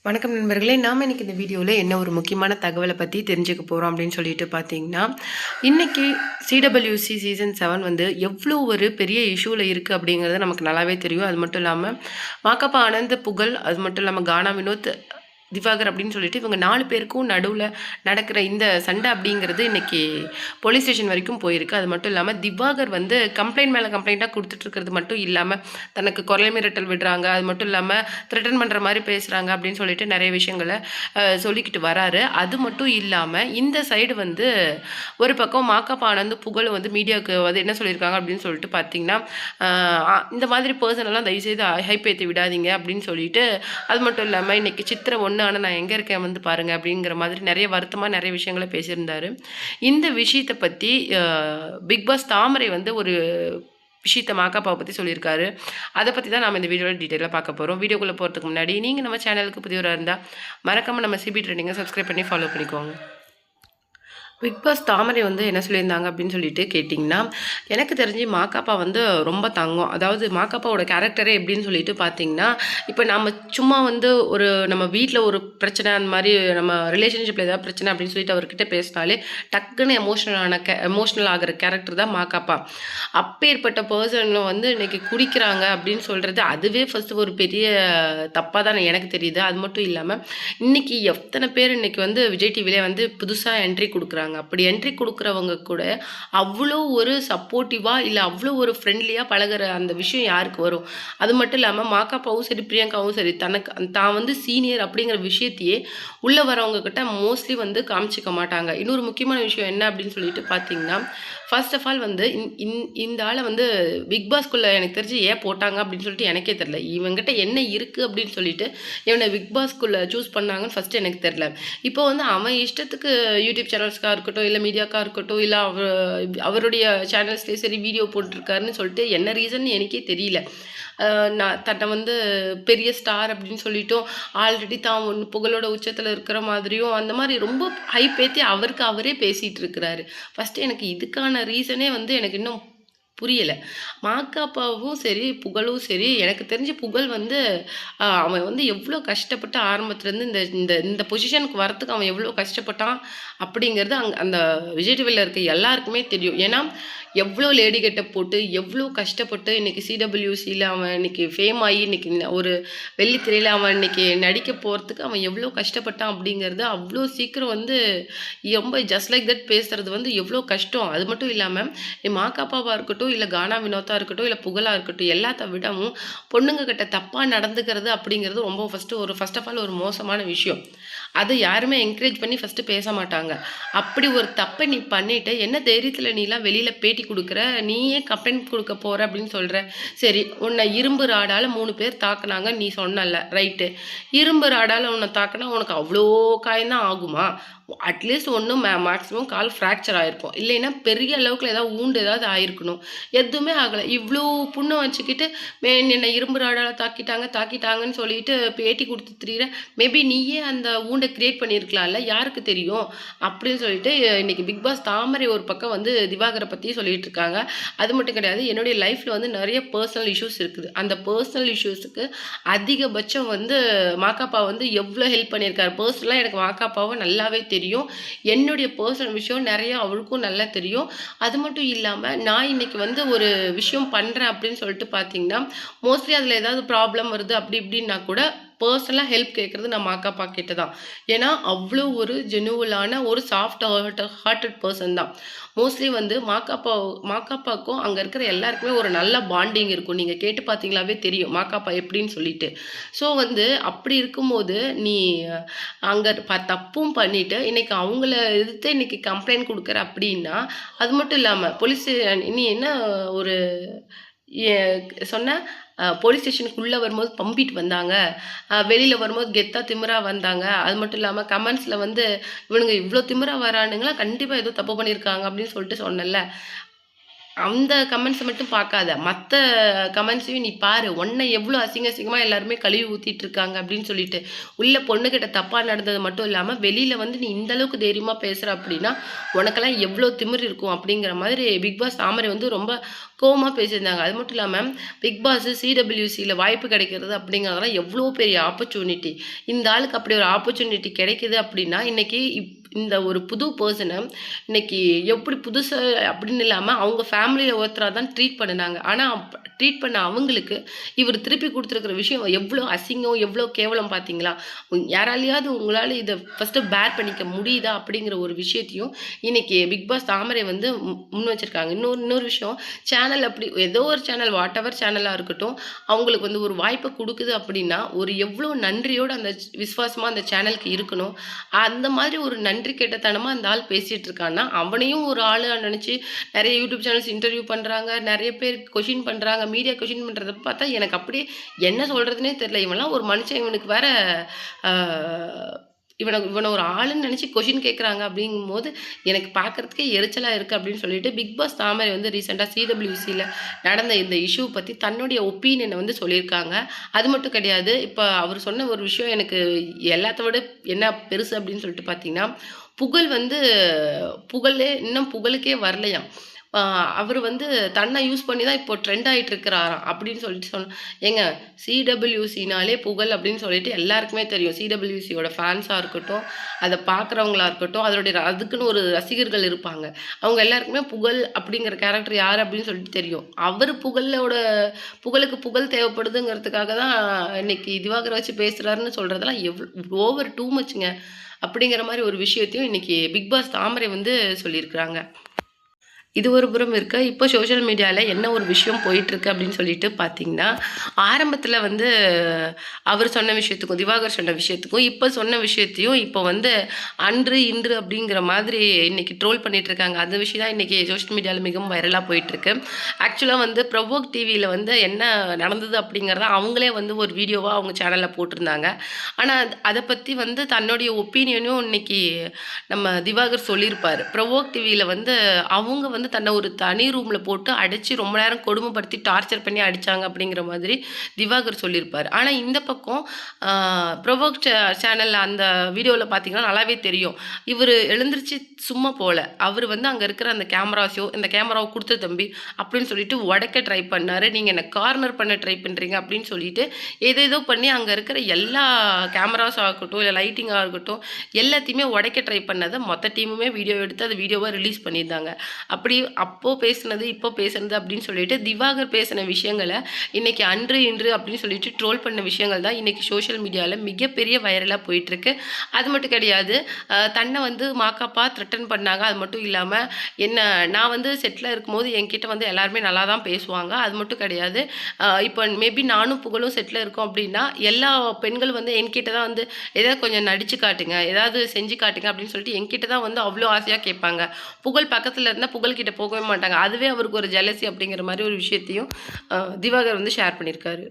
வணக்கம் நண்பர்களே. நாம் இன்னைக்கு இந்த வீடியோவில் என்ன ஒரு முக்கியமான தகவலை பற்றி தெரிஞ்சுக்க போகிறோம் அப்படின்னு சொல்லிட்டு பார்த்தீங்கன்னா, இன்னைக்கு சிடபிள்யூசி சீசன் 7 வந்து எவ்வளோ ஒரு பெரிய இஷ்யூவில் இருக்குது அப்படிங்கிறது நமக்கு நல்லாவே தெரியும். அது மட்டும் இல்லாமல் வாக்கப்பா ஆனந்த், புகழ், அது மட்டும் இல்லாமல் கானா வினோத், திவாகர் அப்படின்னு சொல்லிட்டு இவங்க 4 பேருக்கும் நடுவில் நடக்கிற இந்த சண்டை அப்படிங்கிறது இன்னைக்கு போலீஸ் ஸ்டேஷன் வரைக்கும் போயிருக்கு. அது மட்டும் இல்லாமல் திவாகர் வந்து கம்ப்ளைண்ட் மேலே கம்ப்ளைண்ட்டாக கொடுத்துட்ருக்கிறது மட்டும் இல்லாமல் தனக்கு கொலை மிரட்டல் விடுறாங்க, அது மட்டும் இல்லாமல் த்ரெட்டன் பண்ணுற மாதிரி பேசுகிறாங்க அப்படின்னு சொல்லிட்டு நிறைய விஷயங்களை சொல்லிக்கிட்டு வராரு. அது மட்டும் இல்லாமல் இந்த சைடு வந்து ஒரு பக்கம் மாக்காப்பா ஆனந்த், புகழ் வந்து மீடியாவுக்கு வந்து என்ன சொல்லியிருக்காங்க அப்படின்னு சொல்லிட்டு பார்த்தீங்கன்னா, இந்த மாதிரி பர்சனெல்லாம் தயவுசெய்து ஹைப் ஏற்றி விடாதீங்க அப்படின்னு சொல்லிட்டு, அது மட்டும் இல்லாமல் இன்னைக்கு சித்திரை 1 ஆனால் நான் எங்கே இருக்கேன் வந்து பாருங்கள் அப்படிங்கிற மாதிரி நிறைய வருத்தமாக நிறைய விஷயங்களை பேசியிருந்தார். இந்த விஷயத்தை பற்றி பிக் பாஸ் தாமரை வந்து ஒரு விஷயத்த மாக்காப்பாவை பற்றி சொல்லியிருக்காரு. அதை பற்றி தான் நம்ம இந்த வீடியோவில் டீட்டெயிலாக பார்க்க போகிறோம். வீடியோக்குள்ளே போகிறதுக்கு முன்னாடி நீங்கள் நம்ம சேனலுக்கு புதியவராக இருந்தால் மறக்காமல் நம்ம சிபி ட்ரெண்டிங்கை சப்ஸ்கிரைப் பண்ணி ஃபாலோ பண்ணிக்கோங்க. பிக் பாஸ் தாமரை வந்து என்ன சொல்லியிருந்தாங்க அப்படின்னு சொல்லிட்டு கேட்டிங்கன்னா, எனக்கு தெரிஞ்சு மாக்காப்பா வந்து ரொம்ப தங்கம். அதாவது மாக்காப்பாவோட கேரக்டரே எப்படின்னு சொல்லிட்டு பார்த்தீங்கன்னா, இப்போ நம்ம சும்மா வந்து ஒரு நம்ம வீட்டில் ஒரு பிரச்சனை அந்த மாதிரி நம்ம ரிலேஷன்ஷிப்பில் ஏதாவது பிரச்சனை அப்படின்னு சொல்லிட்டு அவர்கிட்ட பேசினாலே டக்குன்னு எமோஷ்னல் ஆகிற கேரக்டர் தான் மாக்காப்பா. அப்பேற்பட்ட பர்சன் வந்து இன்னைக்கு குடிக்கிறாங்க அப்படின்னு சொல்கிறது அதுவே ஃபஸ்ட்டு ஒரு பெரிய தப்பாக தான் எனக்கு தெரியுது. அது மட்டும் இல்லாமல் இன்னைக்கு எத்தனை பேர் இன்னைக்கு வந்து விஜய் டிவிலே வந்து புதுசாக என்ட்ரி கொடுக்குறாங்க. அப்படி என்ட்ரி கொடுக்குறவங்க கூட அவ்வளோ ஒரு சப்போர்ட்டிவாக இல்லை அவ்வளோ ஒரு ஃப்ரெண்ட்லியாக பழகிற அந்த விஷயம் யாருக்கு வரும்? அது மட்டும் இல்லாமல் மாக்காப்பாவும் சரி, பிரியங்காவும் சரி, தான் வந்து சீனியர் அப்படிங்கிற விஷயத்தையே உள்ளே வரவங்க கிட்ட மோஸ்ட்லி வந்து காமிச்சிக்க மாட்டாங்க. இன்னொரு முக்கியமான விஷயம் என்ன அப்படின்னு சொல்லிட்டு பார்த்தீங்கன்னா, ஃபர்ஸ்ட் ஆஃப் ஆல் வந்து இந்த ஆளை வந்து பிக் பாஸ்க்குள்ளே எனக்கு தெரிஞ்சு ஏன் போட்டாங்க அப்படின்னு சொல்லிட்டு எனக்கே தெரில. இவங்கிட்ட என்ன இருக்குது அப்படின்னு சொல்லிட்டு இவனை பிக் பாஸ்க்குள்ளே சூஸ் பண்ணாங்கன்னு ஃபஸ்ட்டு எனக்கு தெரில. இப்போ வந்து அவன் இஷ்டத்துக்கு யூடியூப் சேனல்ஸ்க்காக இருக்கட்டும், இல்லை மீடியாக்காக இருக்கட்டும், இல்லை அவருடைய சேனல்ஸ்லேயே சரி வீடியோ போட்டிருக்காருன்னு சொல்லிட்டு என்ன ரீசன் எனக்கே தெரியல. நான் தன்னை வந்து பெரிய ஸ்டார் அப்படின்னு சொல்லிட்டும், ஆல்ரெடி தான் ஒன்று புகழோட உச்சத்தில் இருக்கிற மாதிரியும் அந்த மாதிரி ரொம்ப ஹைப் ஏற்றி அவருக்கு அவரே பேசிகிட்டு இருக்கிறாரு. ஃபஸ்ட்டு எனக்கு இதுக்கான ரீசனே வந்து எனக்கு இன்னும் புரியலை. மாக்காப்பாவும் சரி, புகழும் சரி, எனக்கு தெரிஞ்சு புகழ் வந்து அவன் வந்து எவ்வளோ கஷ்டப்பட்டு ஆரம்பத்துலேருந்து இந்த இந்த இந்த பொசிஷனுக்கு வரத்துக்கு அவன் எவ்வளோ கஷ்டப்பட்டான் அப்படிங்கிறது அந்த விஜய் டிவியில் இருக்க எல்லாருக்குமே தெரியும். ஏன்னா எவ்வளோ லேடி கெட்டப் போட்டு எவ்வளோ கஷ்டப்பட்டு இன்றைக்கி சிடபிள்யூசியில் அவன் இன்றைக்கி ஃபேம் ஆகி இன்றைக்கி ஒரு வெள்ளித்திரையில் அவன் இன்றைக்கி நடிக்க போகிறதுக்கு அவன் எவ்வளோ கஷ்டப்பட்டான் அப்படிங்கிறது அவ்வளோ சீக்கிரம் வந்து ரொம்ப ஜஸ்ட் லைக் தட் பேசுகிறது வந்து எவ்வளோ கஷ்டம். அது மட்டும் இல்லாமல் மாக்காப்பாவாக இருக்கட்டும், இல்லை கானா வினோத்தா இருக்கட்டும், இல்லை புகழாக இருக்கட்டும், எல்லாத்த விடவும் பொண்ணுங்க கிட்ட தப்பாக நடந்துக்கிறது அப்படிங்கிறது ரொம்ப ஃபர்ஸ்ட் ஆஃப் ஆல் ஒரு மோசமான விஷயம். அதை யாருமே என்கரேஜ் பண்ணி ஃபஸ்ட்டு பேச மாட்டாங்க. அப்படி ஒரு தப்பை நீ பண்ணிவிட்டு என்ன தைரியத்தில் நீலாம் வெளியில் பேட்டி கொடுக்குற, நீயே கம்ப்ளைண்ட் கொடுக்க போகிற அப்படின்னு சொல்கிற. சரி, உன்னை இரும்பு ராடால் 3 பேர் தாக்குனாங்க நீ சொன்னல, ரைட்டு. இரும்பு ராடால் உன்னை தாக்குனா உனக்கு அவ்வளோ காயம்தான் ஆகுமா? அட்லீஸ்ட் ஒன்று மேக்ஸிமம் கால் ஃப்ராக்சர் ஆகிருக்கும், இல்லைன்னா பெரிய அளவுக்கு ஏதாவது ஊண்டு ஏதாவது ஆயிருக்கணும். எதுவுமே ஆகலை. இவ்வளோ புண்ணை வச்சுக்கிட்டு என்னை இரும்பு ராடால் தாக்கிட்டாங்கன்னு சொல்லிட்டு பேட்டி கொடுத்து திரியிற. மேபி நீயே அந்த ஊண்டை கிரியேட் பண்ணியிருக்கலாம்ல, யாருக்கு தெரியும் அப்படின்னு சொல்லிட்டு இன்னைக்கு பிக் பாஸ் தாமரை ஒரு பக்கம் வந்து திவாகரை பற்றி சொல்லிட்டு இருக்காங்க. அது மட்டும் கிடையாது, என்னுடைய லைஃப்பில் வந்து நிறைய பர்சனல் இஷ்யூஸ் இருக்குது. அந்த பர்சனல் இஷ்யூஸுக்கு அதிகபட்சம் வந்து மாக்காப்பா வந்து எவ்வளோ ஹெல்ப் பண்ணியிருக்காரு. பர்சனலாக எனக்கு மாக்காப்பாவை நல்லாவே தெரியும். என்னுடைய பர்சனல் விஷயம் நிறைய அவளுக்கும் நல்லா தெரியும். அது மட்டும் இல்லாமல் நான் இன்னைக்கு வந்து ஒரு விஷயம் பண்ணுறேன் அப்படின்னு சொல்லிட்டு பார்த்தீங்கன்னா, மோஸ்ட்லி அதில் ஏதாவது ப்ராப்ளம் வருது அப்படி இப்படின்னா கூட பர்சனலாக ஹெல்ப் கேட்குறது நான் மாக்காப்பா கிட்ட தான். ஏன்னா அவ்வளோ ஒரு ஜெனுவலான ஒரு சாஃப்ட் ஹார்ட்டட் பர்சன் தான். மோஸ்ட்லி வந்து மாக்காப்பாவுக்கும் அங்கே இருக்கிற எல்லாருக்குமே ஒரு நல்ல பாண்டிங் இருக்கும். நீங்கள் கேட்டு பார்த்தீங்களாவே தெரியும் மாக்காப்பா எப்படின்னு சொல்லிட்டு. ஸோ வந்து அப்படி இருக்கும்போது நீ அங்கே தப்பும் பண்ணிவிட்டு இன்றைக்கி அவங்கள எதிர்த்து இன்றைக்கி கம்ப்ளைண்ட் கொடுக்குற அப்படின்னா, அது மட்டும் இல்லாமல் போலீஸ் நீ என்ன ஒரு சொன்ன போலீஸ் ஸ்டேஷனுக்குள்ளே வரும்போது பம்பிட்டு வந்தாங்க, வெளியில் வரும்போது கெத்தா திமிரா வந்தாங்க. அது மட்டும் இல்லாமல் கமெண்ட்ஸில் வந்து இவனுங்க இவ்வளோ திமிரா வரானுங்களா, கண்டிப்பாக ஏதோ தப்பு பண்ணியிருக்காங்க அப்படின்னு சொல்லிட்டு சொன்னல. அந்த கமெண்ட்ஸ மட்டும் பார்க்காத. மத்த கமெண்ட்ஸையும் நீ பாரு. உன்ன எவ்ளோ அசிங்கமா எல்லாருமே கழுவி ஊத்திட்டு இருக்காங்க அப்படின்னு சொல்லிட்டு. உள்ள பொண்ணுகிட்ட தப்பா நடந்தது மட்டும் இல்லாம, வெளியில வந்து நீ இந்த அளவுக்கு தைரியமா பேசுற அப்படின்னா, உனக்கெல்லாம் எவ்ளோ திமிரு இருக்கும் அப்படிங்கிற மாதிரி பிக் பாஸ் தாமரை வந்து ரொம்ப கோவமா பேசியிருந்தாங்க. அது மட்டும் இல்லாம பிக் பாஸ் சிடபிள்யூசில வாய்ப்பு கிடைக்கிறது அப்படிங்கிறதெல்லாம் எவ்ளோ பெரிய ஆப்பர்ச்சுனிட்டி. இந்த ஆளுக்கு அப்படி ஒரு ஆப்பர்ச்சுனிட்டி கிடைக்குது அப்படின்னா, இன்னைக்கு இந்த ஒரு புது பெர்சன இன்னைக்கு எப்படி புதுசா அப்படின்னு இல்லாம, அவங்க ஃபேமிலியில ஒருத்தரா தான் ட்ரீட் பண்ணுனாங்க. ஆனா, ட்ரீட் பண்ண அவங்களுக்கு, இவரு திருப்பி குடுத்துருக்கிற விஷயம் எவ்ளோ அசிங்கம், எவ்ளோ கேவலம் பார்த்தீங்களா? யாராலயாவது உங்களால இத ஃபர்ஸ்ட்டு பேர் பண்ணிக்க முடியுதா? அப்படிங்கிற ஒரு விஷயத்தையும், இன்னைக்கு பிக் பாஸ் தாமரை வந்து முன் வச்சிருக்காங்க. இன்னொரு விஷயம், சேனல் அப்படி ஏதோ ஒரு சேனல் வாட் எவர் சேனலா இருக்கட்டும், அவங்களுக்கு வந்து ஒரு வாய்ப்ப குடுக்குது அப்படின்னா, ஒரு எவ்ளோ நன்றியோட அந்த விசுவாசமா அந்த சேனலுக்கு இருக்கணும். அந்த மாதிரி ஒரு நன்றி கெட்டத்தனமா அந்த ஆள் பேசிட்டு இருக்கான்னா, அவனையும் ஒரு ஆளா நெனச்சு நெறைய யூடியூப் சேனல்ஸ் இன்டர்வியூ பண்றாங்க. நெறைய பேர் கொஸ்டின் பண்றாங்க. மீடியா கொஸ்டின் பண்றத பார்த்தா எனக்கு அப்படியே என்ன சொல்றதுன்னே தெரியல. இவன்லாம் ஒரு மனுஷன் இவனுக்கு வேற ஆ இவன இவன ஒரு ஆளுன்னு நெனச்சு கொஸ்டின் கேட்குறாங்க அப்படிங்கும்போது, எனக்கு பார்க்கறதுக்கே எரிச்சலா இருக்கு அப்படின்னு சொல்லிட்டு, பிக் பாஸ் தாமரை வந்து ரீசென்ட்டா சிடபிள்யூசில நடந்த இந்த இஷ்யூ பத்தி தன்னுடைய ஒப்பீனியன வந்து சொல்லியிருக்காங்க. அது மட்டும் கிடையாது. இப்ப அவரு சொன்ன ஒரு விஷயம் எனக்கு எல்லாத்த விட என்ன பெருசு அப்படின்னு சொல்லிட்டு பார்த்தீங்கன்னா, புகழ் வந்து இன்னும் புகழுக்கே வரலையாம். ஆ அவரு வந்து தன்ன யூஸ் பண்ணி தான் இப்போ ட்ரெண்ட் ஆயிட்டு இருக்கிறாராம் அப்படின்னு சொல்லிட்டு ஏங்க சிடபிள்யூசினாலே புகழ் அப்படின்னு சொல்லிட்டு எல்லாருக்குமே தெரியும். சிடபிள்யூசியோட ஃபேன்ஸா இருக்கட்டும், அத பார்க்குறவங்களா இருக்கட்டும், அதுக்குன்னு ஒரு ரசிகர்கள் இருப்பாங்க. அவங்க எல்லாருக்குமே புகழ் அப்படிங்கிற கேரக்டர் யாரு அப்படின்னு சொல்லிட்டு தெரியும். அவரு புகழுக்கு புகழ் தேவைப்படுதுங்கிறதுக்காக தான் இன்னைக்கு திவாகர வச்சு பேசுறாருன்னு சொல்றதெல்லாம் ஓவர் டூ மச்சுங்க. அப்படிங்கிற மாரி ஒரு விஷயத்தையும் இன்னைக்கு பிக் பாஸ் தாமரை வந்து சொல்லியிருக்கிறாங்க. இது ஒரு புறம் இருக்க, இப்போ சோஷியல் மீடியால என்ன ஒரு விஷயம் போயிட்டுருக்கு அப்படின்னு சொல்லிட்டு பார்த்தீங்கன்னா, ஆரம்பத்தில வந்து அவர் சொன்ன விஷயத்துக்கும், திவாகர் சொன்ன விஷயத்துக்கும், இப்ப சொன்ன விஷயத்தையும் இப்போ வந்து அன்று, இன்று அப்படிங்கிற மாதிரி இன்னைக்கு ட்ரோல் பண்ணிட்டுருக்காங்க. அந்த விஷயம் தான் இன்னைக்கு சோஷியல் மீடியால மிகவும் வைரலா போயிட்டுருக்கு. ஆக்சுவலா வந்து பிரவோக் டிவியில வந்து என்ன நடந்தது அப்படிங்கிறத அவங்களே வந்து ஒரு வீடியோவா அவங்க சேனல்ல போட்டிருந்தாங்க. ஆனா, அத பத்தி வந்து தன்னுடைய ஒப்பீனியனும் இன்னைக்கு நம்ம திவாகர் சொல்லியிருப்பாரு. பிரவோக் டிவியில வந்து அவங்க வந்து தன்னை ஒரு தனி ரூம்ல போட்டு அடைச்சு ரொம்ப நேரம் கொடுமைப்படுத்தி டார்ச்சர் பண்ணி அடிச்சாங்க அப்படிங்கிற மாதிரி திவாகர் சொல்லியிருப்பாரு. ஆனா இந்த பக்கம் பிரவோக் சேனல்ல அந்த வீடியோல பார்த்தீங்கன்னா நல்லாவே தெரியும். இவரு எழுந்திருச்சு சும்மா போல. அவரு வந்து அங்க இருக்கிற அந்த கேமராஸையோ, இந்த கேமராவ குடுத்து தம்பி அப்படின்னு சொல்லிட்டு உடைக்க ட்ரை பண்ணாரு. நீங்க என்ன கார்னர் பண்ண ட்ரை பண்றீங்க அப்படின்னு சொல்லிட்டு ஏதேதோ பண்ணி அங்க இருக்கிற எல்லா கேமராஸ் ஆகட்டும், இல்ல லைட்டிங்கா இருக்கட்டும், எல்லாத்தையுமே உடைக்க ட்ரை பண்ணத மொத்த டீமுமே வீடியோ எடுத்து அத வீடியோவா ரிலீஸ் பண்ணியிருந்தாங்க. அப்படி அப்போ பேசினது, இப்போ பேசுனது அப்படின்னு சொல்லிட்டு திவாகர் பேசின விஷயங்கள இன்னைக்கு அன்று, இன்று அப்படின்னு சொல்லிட்டு ட்ரோல் பண்ண விஷயங்கள் தான் இன்னைக்கு சோஷியல் மீடியால மிகப்பெரிய வைரலா போயிட்டுருக்கு. அது மட்டும் கிடையாது. தன்னை வந்து மாக்காப்பா த்ரெட்டன் பண்ணாங்க. அது மட்டும் இல்லாம என்ன நான் வந்து செட்ல இருக்கும்போது என்கிட்ட வந்து எல்லாருமே நல்லா தான் பேசுவாங்க. அது மட்டும் கிடையாது. இப்போ மேபி நானும் புகழும் செட்ல இருக்கோம் அப்படின்னா, எல்லா பெண்களும் வந்து என்கிட்ட தான் வந்து ஏதாவது கொஞ்சம் நடிச்சு காட்டுங்க, ஏதாவது செஞ்சு காட்டுங்க அப்படின்னு சொல்லிட்டு என்கிட்ட தான் வந்து அவ்வளோ ஆசையா கேட்பாங்க. புகழ் பக்கத்துல இருந்தா புகழ் கிட்ட போகவே மாட்டாங்க. அதுவே அவருக்கு ஒரு ஜெலசி அப்படிங்கிற மாரி ஒரு விஷயத்தையும் திவாகர் வந்து ஷேர் பண்ணியிருக்காரு.